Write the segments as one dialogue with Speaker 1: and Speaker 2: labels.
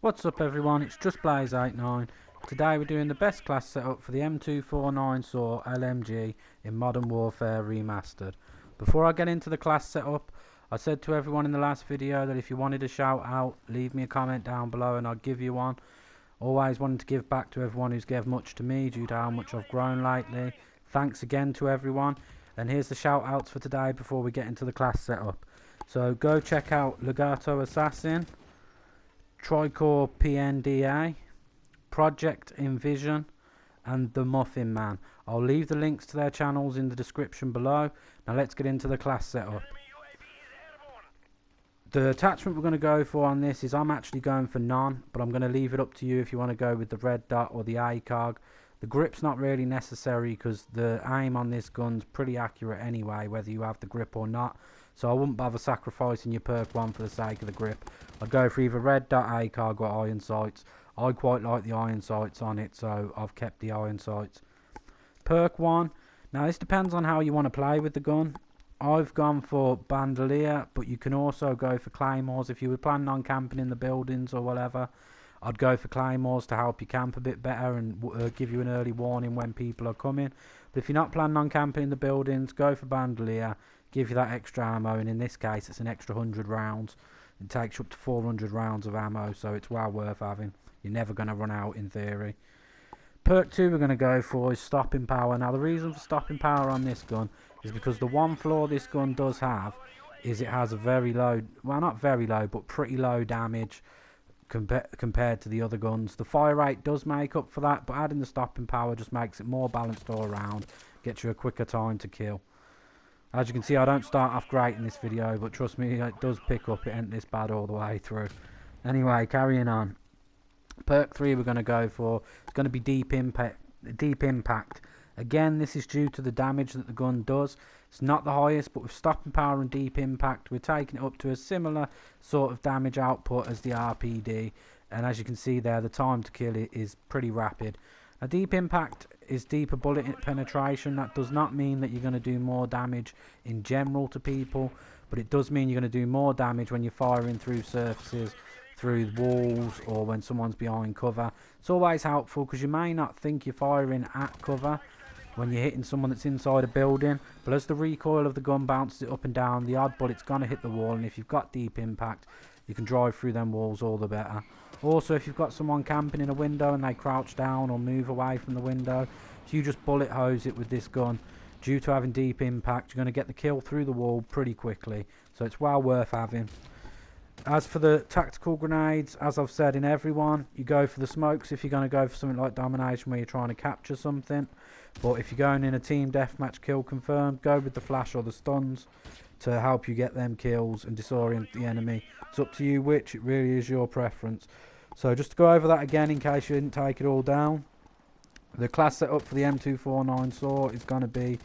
Speaker 1: What's up everyone, it's just Blaze89. Today we're doing the best class setup for the M249 SAW LMG in Modern Warfare Remastered. Before I get into the class setup, I said to everyone in the last video that if you wanted a shout out, leave me a comment down below and I'll give you one. Always wanted to give back to everyone who's given much to me due to how much I've grown lately. Thanks again to everyone, and here's the shout outs for today before we get into the class setup. So go check out Legato Assassin, Tricore PNDA, Project Envision, and The Muffin Man. I'll leave the links to their channels in the description below. Now let's get into the class setup. The attachment we're going to go for on this is I'm actually going for none, but I'm going to leave it up to you if you want to go with the red dot or the ACOG. The grip's not really necessary because the aim on this gun's pretty accurate anyway, whether you have the grip or not. So I wouldn't bother sacrificing your perk one for the sake of the grip. I'd go for either red dot ACOG or iron sights. I quite like the iron sights on it, so I've kept the iron sights. Perk one. Now this depends on how you want to play with the gun. I've gone for bandolier, but you can also go for claymores if you were planning on camping in the buildings or whatever. I'd go for claymores to help you camp a bit better and give you an early warning when people are coming. But if you're not planning on camping in the buildings, go for bandolier, give you that extra ammo, and in this case it's an extra 100 rounds. It takes you up to 400 rounds of ammo, so it's well worth having. You're never going to run out in theory. Perk 2 we're going to go for is stopping power. Now the reason for stopping power on this gun is because the one flaw this gun does have is it has a very low, well not very low, but pretty low damage compared to the other guns. The fire rate does make up for that, but adding the stopping power just makes it more balanced all around, gets you a quicker time to kill. As you can see, I don't start off great in this video, but trust me, it does pick up. It ain't this bad all the way through. Anyway, carrying on. Perk 3 we're going to go for, it's going to be deep impact. Again, this is due to the damage that the gun does. It's not the highest, but with stopping power and deep impact, we're taking it up to a similar sort of damage output as the RPD. And as you can see there, the time to kill it is pretty rapid. A deep impact is deeper bullet penetration. That does not mean that you're going to do more damage in general to people, but it does mean you're going to do more damage when you're firing through surfaces, through walls, or when someone's behind cover. It's always helpful because you may not think you're firing at cover when you're hitting someone that's inside a building, but as the recoil of the gun bounces it up and down, the odd bullet's going to hit the wall, and if you've got deep impact you can drive through them walls all the better. Also, if you've got someone camping in a window and they crouch down or move away from the window, if you just bullet hose it with this gun, due to having deep impact, you're going to get the kill through the wall pretty quickly, so it's well worth having. As for the tactical grenades, as I've said in everyone, you go for the smokes if you're going to go for something like domination where you're trying to capture something. But if you're going in a team deathmatch kill confirmed, go with the flash or the stuns to help you get them kills and disorient the enemy. It's up to you which, it really is your preference. So just to go over that again in case you didn't take it all down. The class setup for the M249 SAW is going to be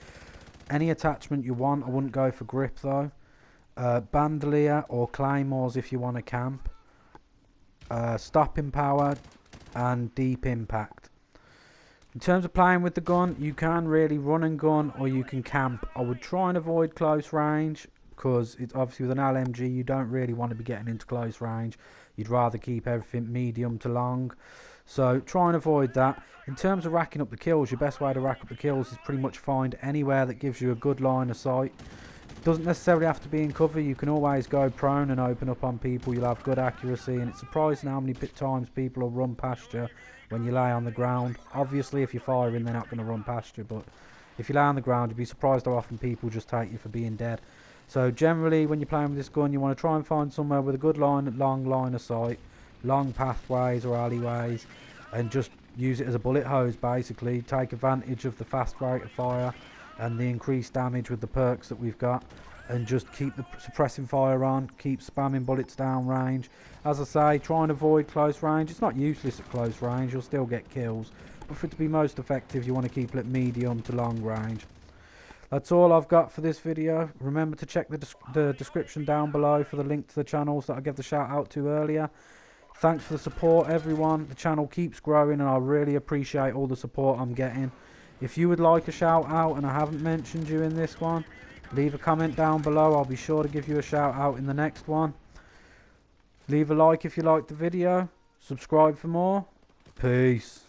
Speaker 1: any attachment you want. I wouldn't go for grip though. Bandolier or claymores if you want to camp, stopping power and deep impact. In terms of playing with the gun, you can really run and gun or you can camp. I would try and avoid close range because it's obviously with an LMG you don't really want to be getting into close range. You'd rather keep everything medium to long, so try and avoid that. In terms of racking up the kills, your best way to rack up the kills is pretty much find anywhere that gives you a good line of sight. Doesn't necessarily have to be in cover. You can always go prone and open up on people. You'll have good accuracy, and it's surprising how many times people will run past you when you lay on the ground. Obviously if you're firing they're not going to run past you, but if you lay on the ground you'd be surprised how often people just take you for being dead. So generally when you're playing with this gun you want to try and find somewhere with a good long line of sight, long pathways or alleyways, and just use it as a bullet hose basically. Take advantage of the fast rate of fire and the increased damage with the perks that we've got, and just keep the suppressing fire on, keep spamming bullets down range. As I say, try and avoid close range. It's not useless at close range, you'll still get kills, but for it to be most effective you want to keep it at medium to long range. That's all I've got for this video. Remember to check the description down below for the link to the channels that I gave the shout out to earlier. Thanks for the support everyone. The channel keeps growing and I really appreciate all the support I'm getting. If you would like a shout out and I haven't mentioned you in this one, leave a comment down below. I'll be sure to give you a shout out in the next one. Leave a like if you liked the video. subscribe for more. Peace.